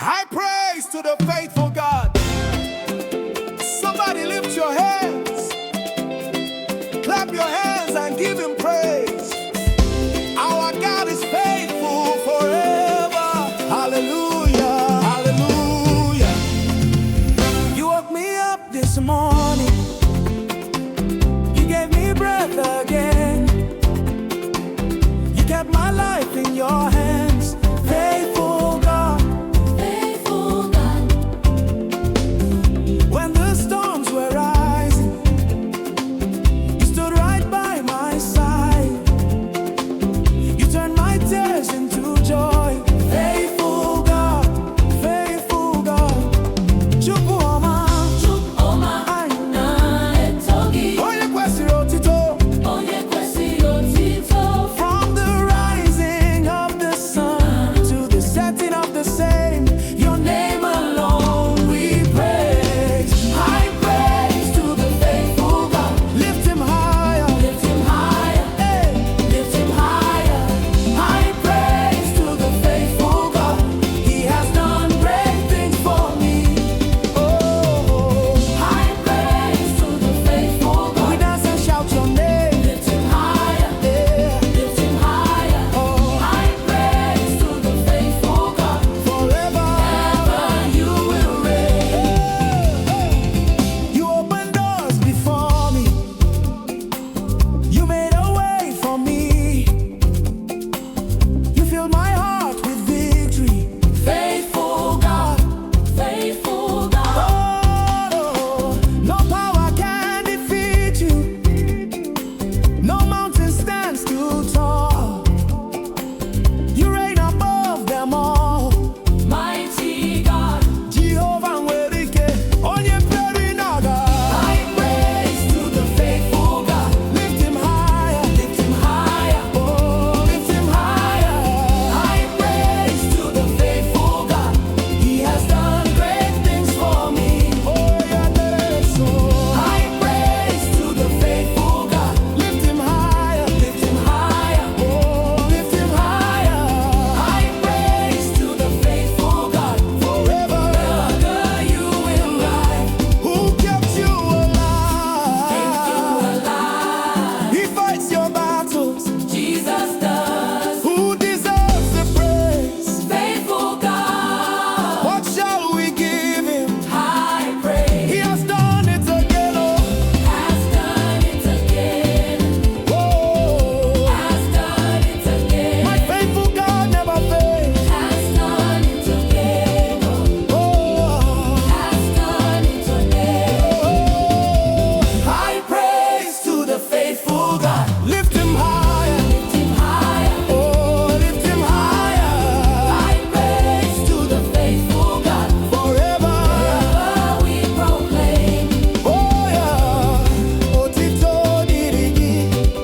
High praise to the faithful God. Somebody lift your hands, clap your hands and give him praise. Our God is faithful forever. Hallelujah, hallelujah. You woke me up this morning, you gave me breath again. You kept my life in your hands. Faithful God, faithful God. When the storms were rising, you stood right by my side. You turned my tears into joy. Faithful God, faithful God. Udoma, Onye kwesịrị otito. From the rising of the sun to the setting of the same, your name alone we praise. High praise to the faithful God. Lift him higher, lift him higher, hey, lift him higher. High praise to the faithful God. He has done great things for me. Oh, high praise to the faithful God. We dance and shout your name. Lift him higher, yeah, lift him higher. Oh, high praise to the faithful God. Forever, ever you will reign. You opened doors before me. You made a way for me. You filled my heart with victory. Faithful God, faithful God. Oh, no power can defeat you. No mountain stands too tall. You reign above them all. Mighty God, Jehovah Werike, Onye Perinaga. High praise to the faithful God. Lift him higher, lift him higher. Oh, lift him higher. High praise to the faithful God. He has done great things for me. Oh, yeah, there is so. High praise to the faithful God. Lift him higher, lift him higher. Oh, lift him higher. High praise to the faithful God. Forever, ever you will rise. Who kept you alive? He fights your battles. Jesus does. Who deserves the praise? Faithful God. What shall we give him? High praise. He has done it again. Oh, has done it again. Oh, has done it again. My faithful God never fails. Has done it again. Oh, has done it again. High praise to the faithful God. Lift him higher, lift him higher. Oh, lift him higher. High praise to the faithful God. Forever, ever we proclaim. Oh, yeah. Otito dirigi.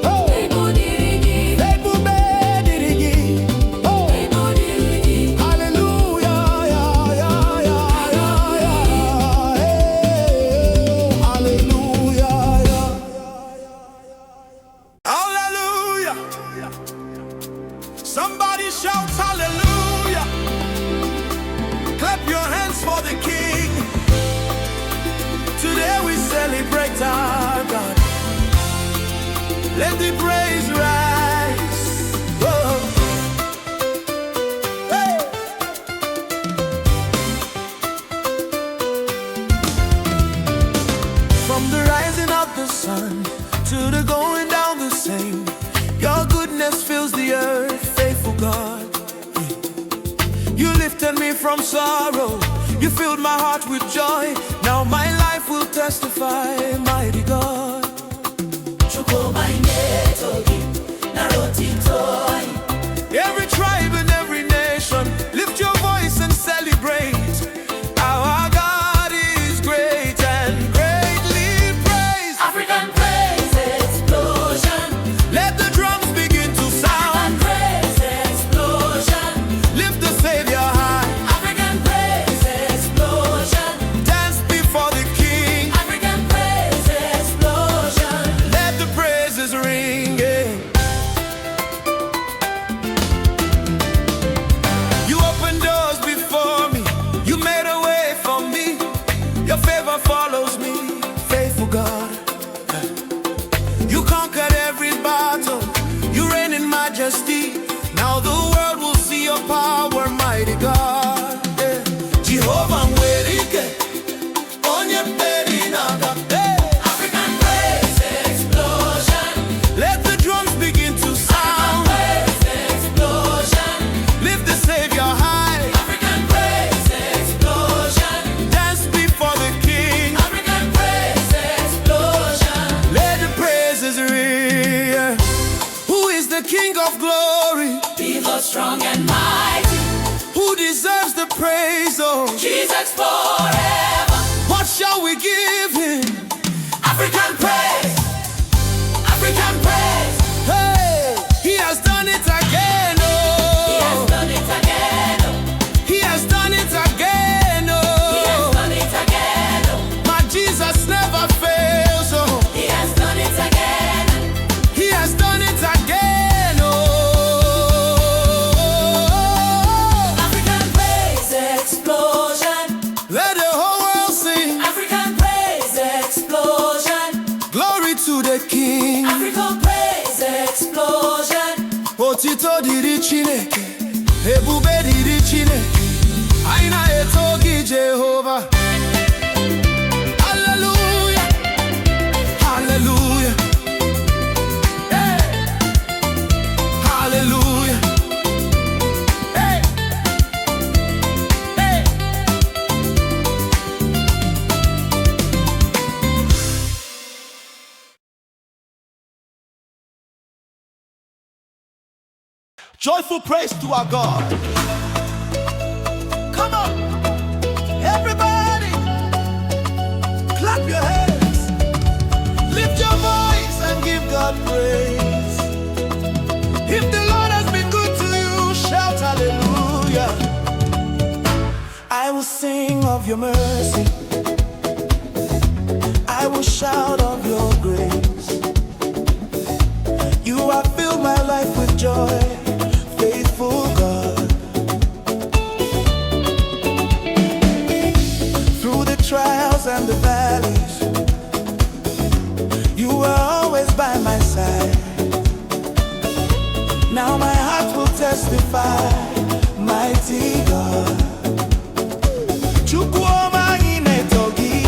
Oh, Ebo dirigi. Ebo be dirigi. Oh, Ebo dirigi. Hallelujah, yeah, yeah, yeah, yeah, yeah. Hey, hallelujah, yeah. Hallelujah. Somebody shout hallelujah. Clap your hands for the King. Today we celebrate our God. Let the praise rise. Oh. Hey. From the rising of the sun to the going down the same, your goodness fills the earth, faithful God. You lifted me from sorrow, you filled my heart with joy. Now my life will testify, mighty God. Every tribe and every nation, lift your voice and celebrate. Our God is great and greatly praised. African praise explosion. Let the drums begin to sound. African praise explosion. Lift the Savior high. African praise explosion. Dance before the King. African praise explosion. Let the praises ring. oh. Jesus forever. What shall we give him? African praise. African praise. Hey, he has done it again, He has oh. done it again. He has done it again, He has oh. done it again. My Jesus never fails, oh. He has done it again. He has done it again, oh. African praise explosion. Let the whole world sing. African praise explosion. Glory to the King. African praise explosion. Otito diri Chineke, ebube diri Chineke, anyị na-eto gị Jehova. Hallelujah, hallelujah, hey, hallelujah, hey, hey. Joyful praise to our God. Come on, everybody, clap your hands, lift your voice and give God praise. If the Lord has been good to you, shout hallelujah. I will sing of your mercy, I will shout of your grace. You have filled my life with joy, faithful God. Through the trials and the valleys, you were always by my side. Now my heart will testify, mighty God. Chukwuma inetogi,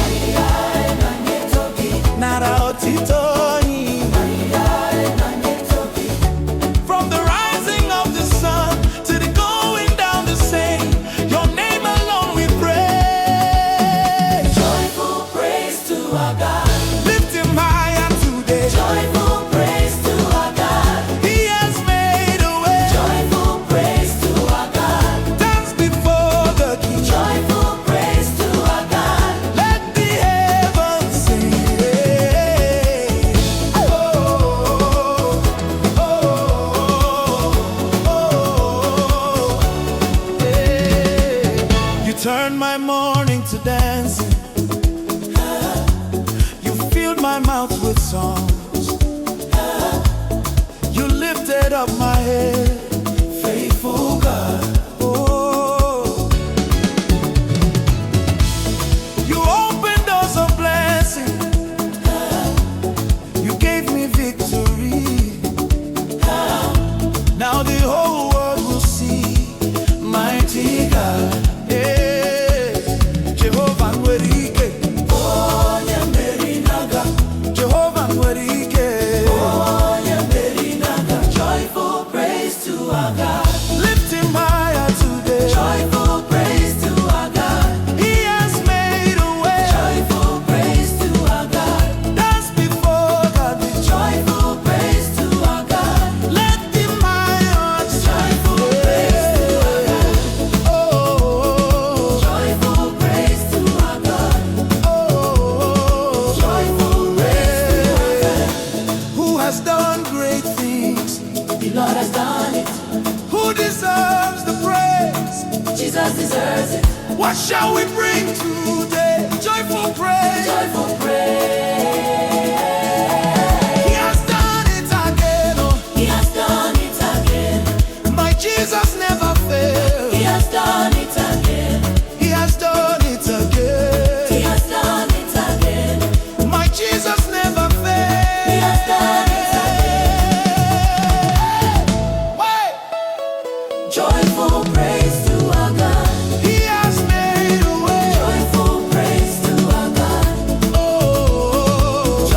nara otito. From the rising of the sun to the going down the same, your name alone we praise. Joyful praise to our God. Lift him higher today. Joyful praise to our God. He has made a way. Joyful praise to our God. Dance before the King. Joyful praise to our God. Let the heavens sing. Oh, oh, oh, yeah. You turned my mourning to dancing. You filled my mouth with songs. You lifted up my head, faithful God. Oh, you opened doors of blessing. You gave me victory. Now the whole world will see, mighty God. Yeah. Jehovah Nwerike. Oh, Nyamberinaga. Jehovah Nwerike. Oh, Nyamberinaga. Joyful praise to our God. Lift him higher today. Joyful praise to our God. He has made a way. Joyful praise to our God. Dance before God with joy. Joyful praise to our God. Let him higher. Joyful praise to our God. Oh, Joyful praise to our God. oh, Joyful praise to our God. who has done great things? The Lord has done it. Who deserves the praise? Jesus deserves it. What shall we bring today? Joyful praise. Joyful praise. He has done it again. Oh, He has done it again. my Jesus never fails. He has done it again. He has done it He again. has done it again. My Jesus never fails. He has done it Wait. Joyful praise to our God. He has made a way. Joyful praise to our God. Oh,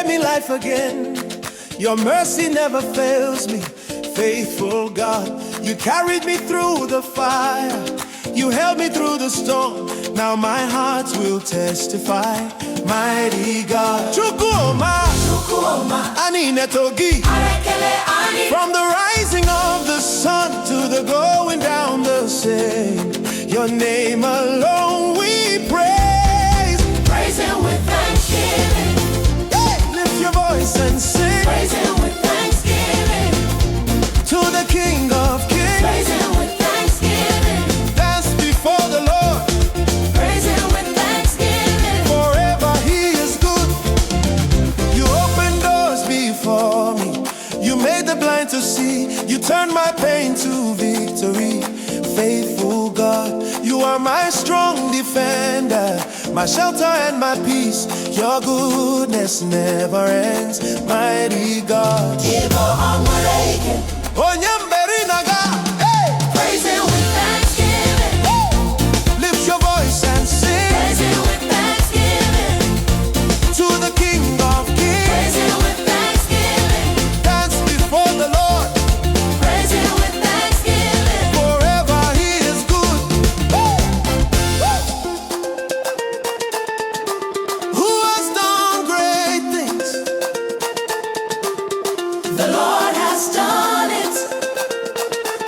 me life again. Your mercy never fails me, faithful God. You carried me through the fire, you held me through the storm. Now my heart will testify, mighty God. Chukuma, Ani Netogi. From the rising of the sun to the going down the same, your name alone we praise. Praise Him with thanksgiving. Hey, lift your voice and sing. Praise Him with thanksgiving. To the King of Kings. Praise Him with thanksgiving. Dance before the Lord. Praise Him with thanksgiving. Forever He is good. You opened doors before me. You made the blind to see. You turned my pain to victory. Faithful God, you are my strong defender, my shelter and my peace. Your goodness never ends, mighty God. Igbo Amureke. Onyamberi naga. Hey! Praise Him with thanksgiving. Lift your voice and sing. Praise Him with thanksgiving. To the King of Kings. Praise Him with thanksgiving. Dance before the Lord. Praise Him with thanksgiving. Forever He is good. Who has done great things? The Lord has done it.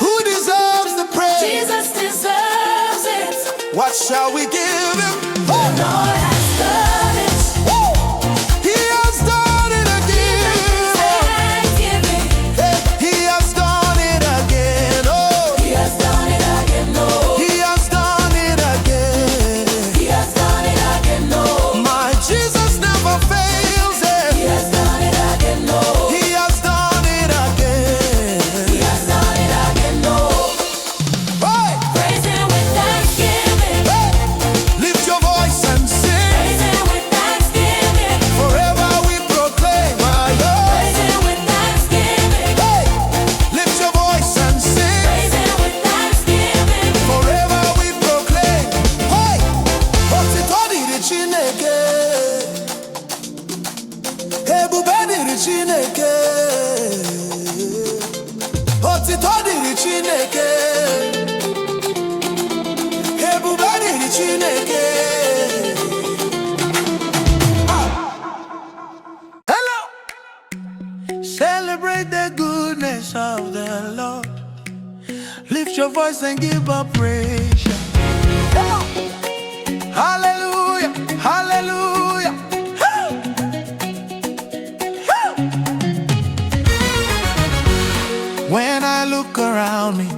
Who deserves the praise? Jesus deserves it. What shall we give Him? The Lord has done it. He has done it again. Thanksgiving. He has done it again. Oh, He has done it again. No. He has done it again. He has done it again. No. My Jesus never fails He it. has done it again. No. He has done it again. He has done it again. No. Hey! Praise Him with thanksgiving. Hey! Lift your voice and sing. Praise Him with thanksgiving. Forever we proclaim our Lord. Praise Him with thanksgiving. Hey! Lift your voice and sing. Praise Him with thanksgiving. Forever we proclaim. Hey! Otitodi di Chineke. Ebubedi di Chineke. Otitodi di Chineke. Ebubedi di Chineke. Hello! Celebrate the goodness of the Lord. Lift your voice and give up praise. Hallelujah, hallelujah. When I look around me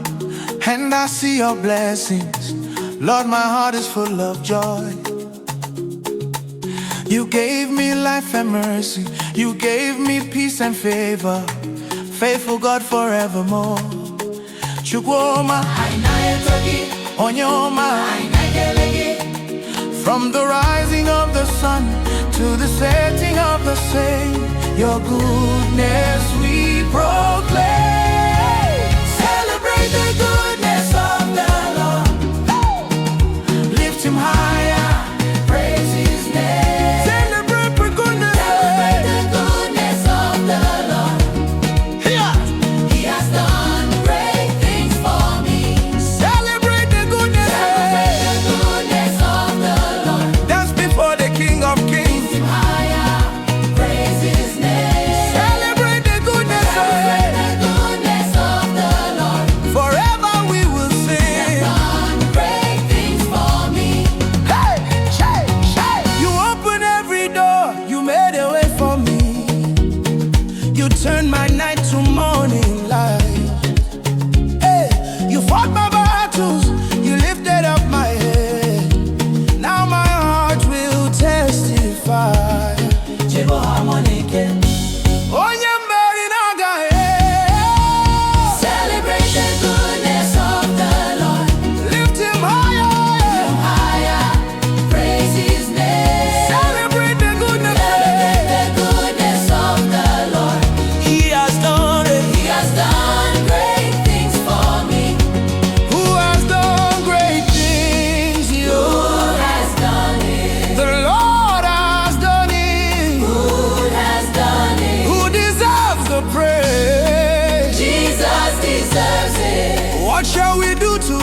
and I see your blessings, Lord, my heart is full of joy. You gave me life and mercy. You gave me peace and favor. Faithful God forevermore. Chukwoma, Onyoma, from the rising of the sun to the setting of the same, your goodness we proclaim. Celebrate the goodness of the Lord. Lift Him higher, praise His name. Celebrate the goodness. Celebrate the goodness of the Lord. Here. He has done great things for me. Celebrate the goodness. Celebrate the goodness of the Lord. Dance before the King of Kings. Lift Him higher, praise His name. Celebrate the goodness. Celebrate the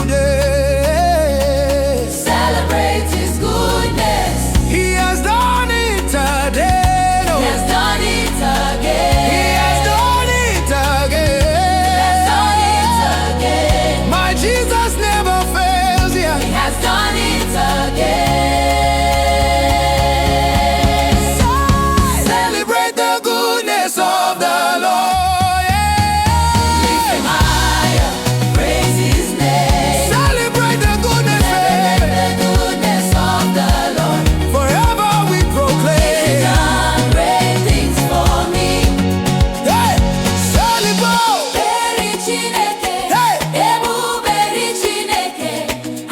today. Celebrate His goodness. He has done it today. He has done it again. He has done it again. He has done it again. My Jesus never fails. Yeah. He has done it again. Celebrate the goodness of the Lord. Lift Him higher, praise His name. Celebrate the goodness, Celebrate baby. the goodness of the Lord. Forever we He's proclaim. done great things for me. Hey, celebrate. Beri Chineke, Hey. ebuberi Chineke,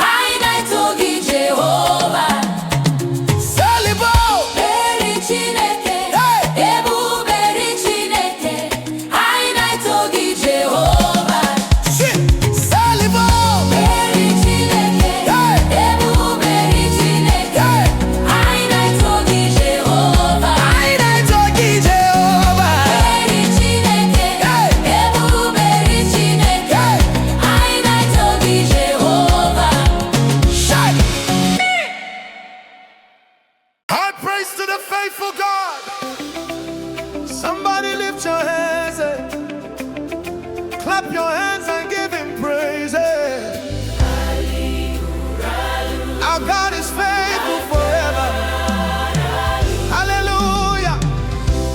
anyị na-eto gị Jehova. Celebrate. Beri Chineke, Hey. ebuberi Chineke, anyị na-eto gị Jehova. Shit. Celebrate. Beri Chineke, Hey. ebuberi Chineke, Hey. anyị na-eto gị Jehova. I don't Jehovah. Beri Chineke, Hey. ebuberi Chineke, Hey. anyị na-eto gị Jehova. Shout. High praise to the faithful God. Somebody lift your hands and clap your hands and give Him praise. Our God is faithful forever. Hallelujah.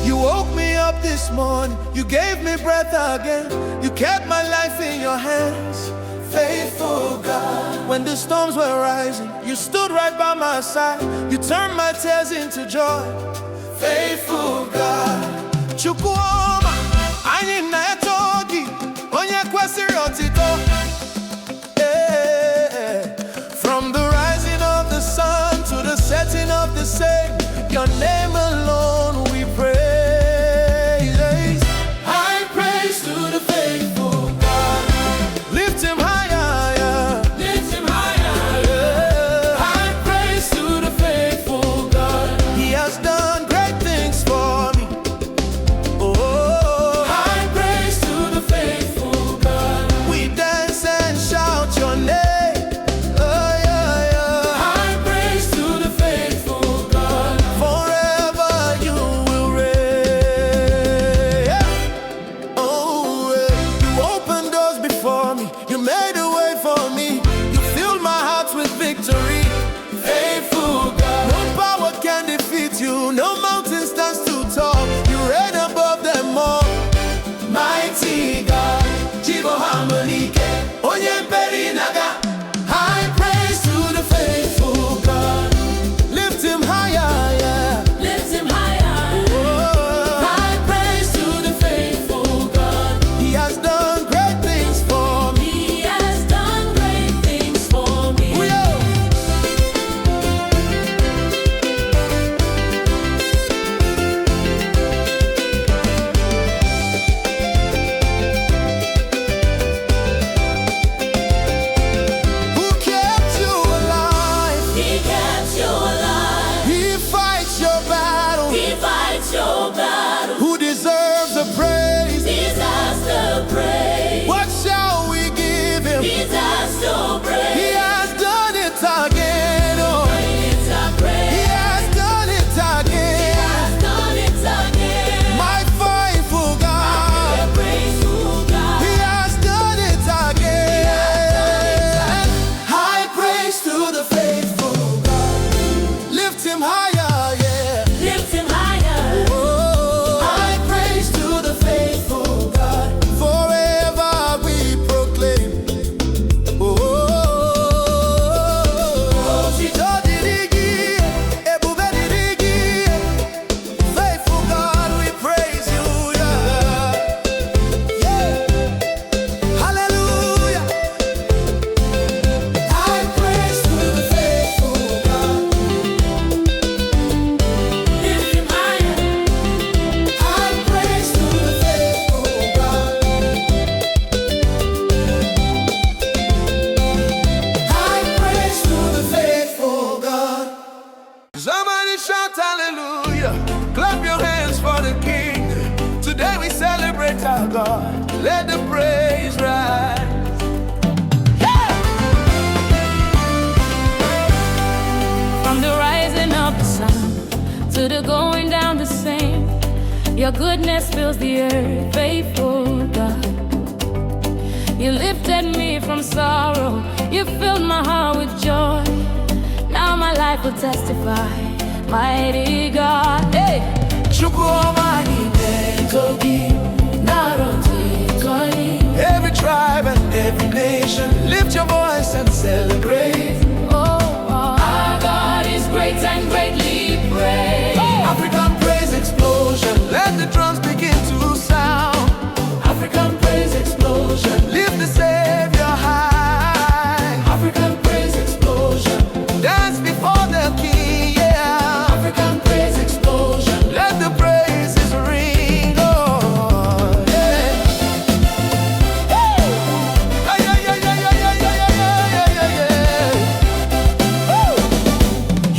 You woke me up this morning. You gave me breath again. You kept my life in your hands. Faithful God. When the storms were rising, you stood right by my side. You turned my tears into joy. Faithful God. Chukwuma, anyị na-eto gị, onye kwesịrị otito. Yeah. From the rising of the sun to the setting of the same, your name alone we praise. High praise to the faithful God. Lift Him higher. Lift Him higher. High praise to the faithful God. He has done great things for me. Oh, high praise to the faithful God. We dance and shout your name. Oh, yeah, yeah. High praise to the faithful God. Forever Your goodness fills the earth, faithful God. You lifted me from sorrow, you filled my heart with joy. Now my life will testify, mighty God. Hey! Every tribe and every nation, lift your voice and celebrate. Our God is great and greatly praised. African praise explosion, let the drums begin to sound. African praise explosion. Lift the Savior high. African praise explosion. Dance before the King, yeah. African praise explosion. Let the praises ring, oh, yeah. Woo! Ah, yeah, yeah, yeah, yeah, yeah, yeah, yeah, yeah, yeah, yeah. Woo!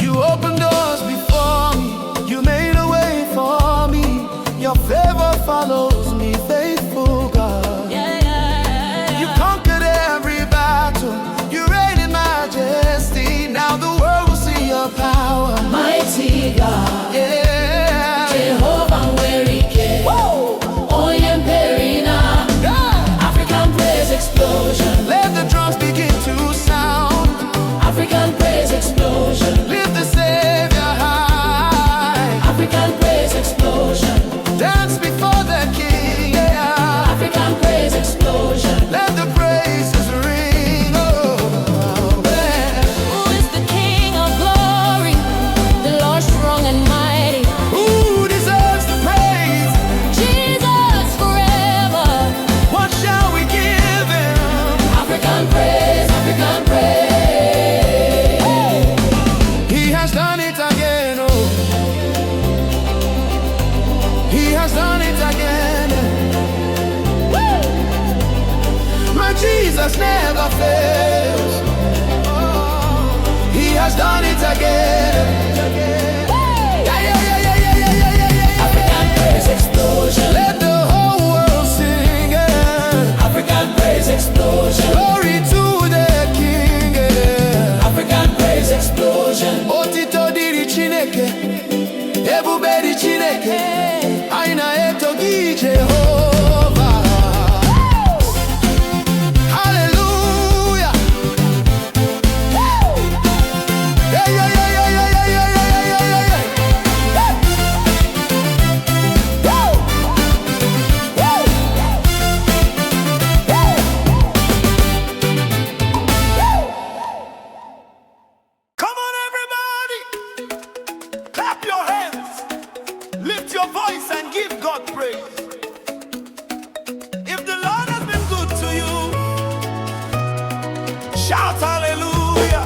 You opened doors before me, you made a way for me. Your favor follows me, faithful God. You conquered every battle, you reign in majesty. Now the world will see your power, Mighty God. yeah. Jehovah Werike. Oyemperina. Yeah. African praise explosion. Let the drums begin to sound. African praise explosion. Lift the Savior high. African praise explosion. Dance before the King, yeah. African praise explosion. Let the praises ring, oh, yeah. Who is the King of glory, the Lord strong and mighty? Who deserves the praise? Jesus forever. What shall we give him? African praise. African praise. He has done it again, oh. He has done it again. Woo! My Jesus never fails. Oh, he has done it again. Yeah, yeah, yeah, yeah, yeah, yeah, yeah, yeah, yeah. African praise explosion. Let the whole world sing, yeah. African praise explosion. Glory to the King, yeah. African praise explosion. Otito diri Chineke, ebube di Chineke, aina eto gi Jehovah. Hallelujah. Yeah, yeah, yeah, yeah, yeah, yeah, yeah, yeah, yeah, yeah, yeah. Woo! Woo! Woo! Come on, everybody! Clap your hands, lift your voice, and give God praise. If the Lord has been good to you, shout hallelujah.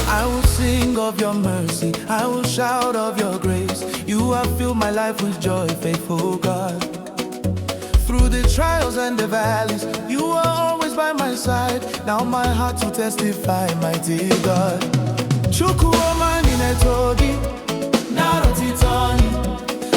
I will sing of your mercy, I will shout of your grace. You have filled my life with joy, faithful God. Through the trials and the valleys, you are always by my side. Now my heart will testify, mighty God. Chukwuma ninetogi, narotitoni.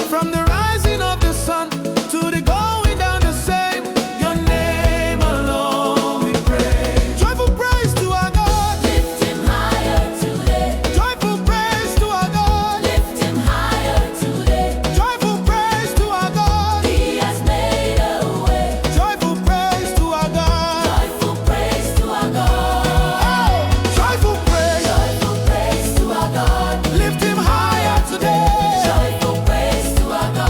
From the rising of the sun to the going down the same, your name alone we praise. Joyful praise to our God. Lift him higher today. Joyful praise to our God. Lift him higher today. Joyful praise to our God. He has made a way. Joyful praise to our God. Joyful praise to our God. Oh, joyful praise. Joyful praise to our God. Lift him higher today. Joyful praise to our God.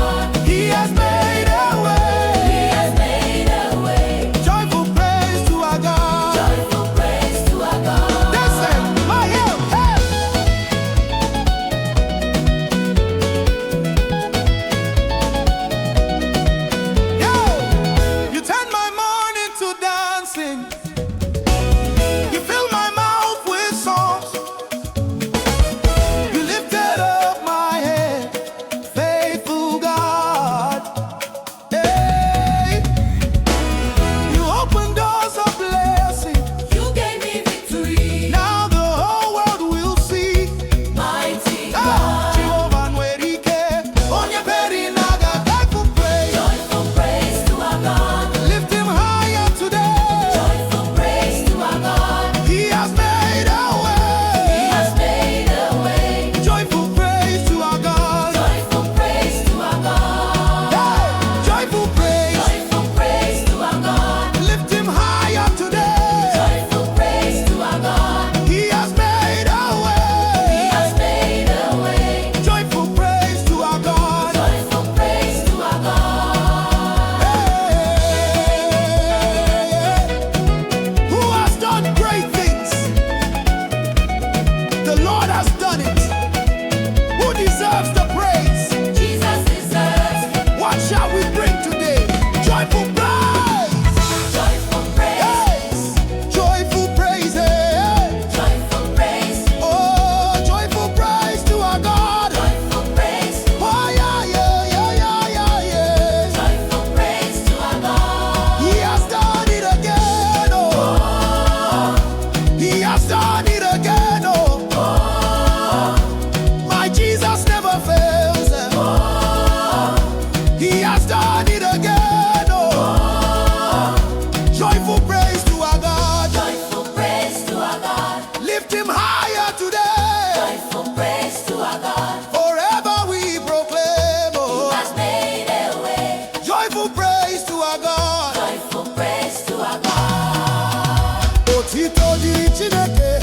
Otito dịrị Chineke,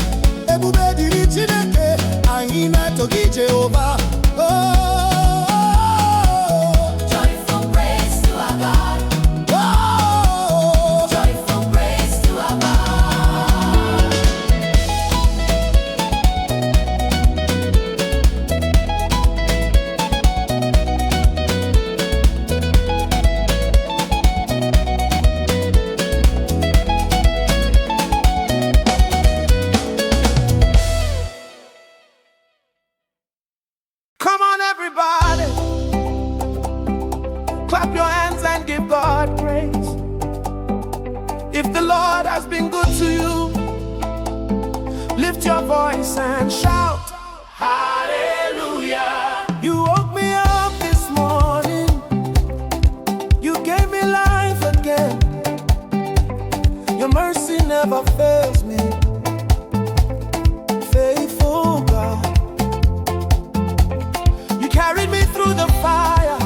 ebube dịrị Chineke, anyị na-eto gị Jehova. Joyful praise to our God. Joyful praise to our God. Come on, everybody, clap your hands and give God praise. If the Lord has been good to you, lift your voice and shout, Hallelujah. You woke me up this morning, you gave me life again. Your mercy never fails me, faithful God. You carried me through the fire,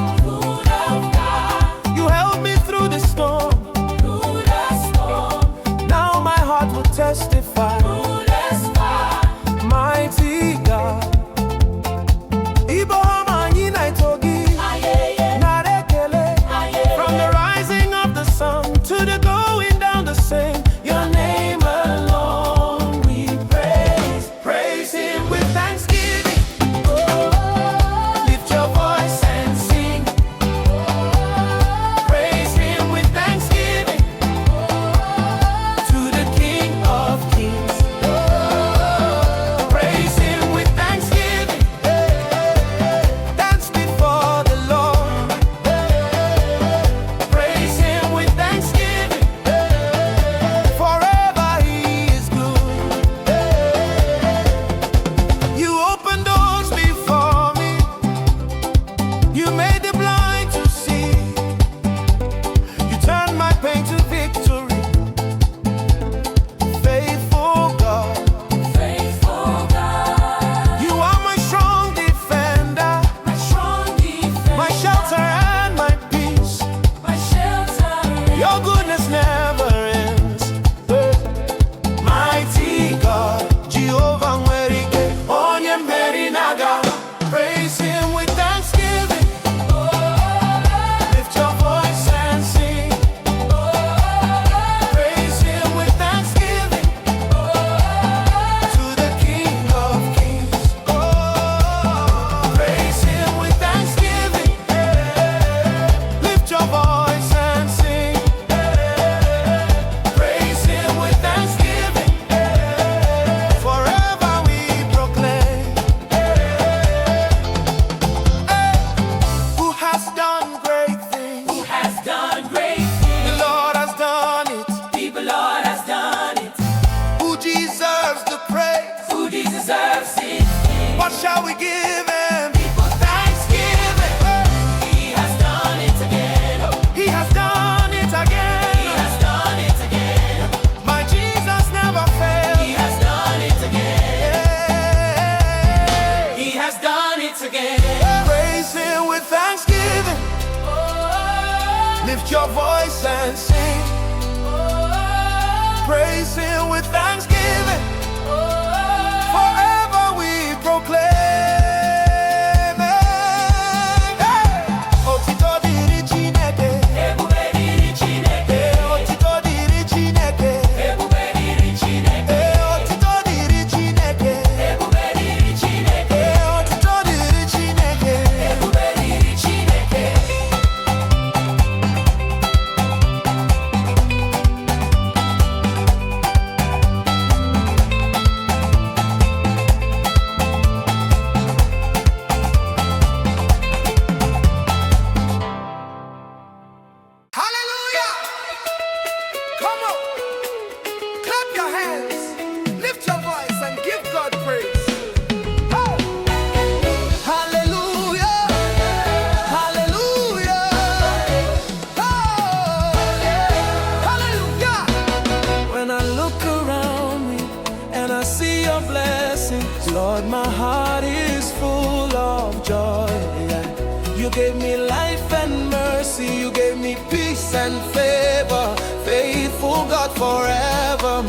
you held me through the storm. Now my heart will testify, mighty God. Igbo anyị na-etogi, na-ekele. From the rising of the sun to the going down the same, your name alone we praise. Praise him with thanksgiving. Lift your voice and sing. Praise him with thanksgiving to the King of Kings. Praise him with thanksgiving. Dance before the Lord. Praise him with thanksgiving. Forever he is good. You opened doors before me. You made the blind to see. You turned my pain to victory. Faithful God. You are my strong defender, my shelter and my peace. Your goodness never ends. Mighty God, Jehovah Nwerike, onye mmeri na-aga. Praise him with thanksgiving. Lift your voice and sing. Praise him with thanksgiving to the King of Kings. Praise him with thanksgiving. Lift your voice and sing. Praise him with thanksgiving. Forever we proclaim. Who has done great things? The Lord has done it. Who deserves the praise? What shall we give him? Thanksgiving. He has done it again. My Jesus never fails. Praise him with thanksgiving. Lift your voice and sing. Praise him with thanksgiving. Forever we proclaim. Otito dịrị Chineke, otito dịrị Chineke, otito dịrị Chineke, otito dịrị Chineke. Hallelujah! Come on, clap your hands, lift your voice, and give God praise. Hey! Hallelujah! Hallelujah! Oh, hallelujah! When I look around me and I see your blessings, Lord, my heart is full of joy. Yeah. You gave me life and mercy, you gave me peace and favor, faithful God forevermore.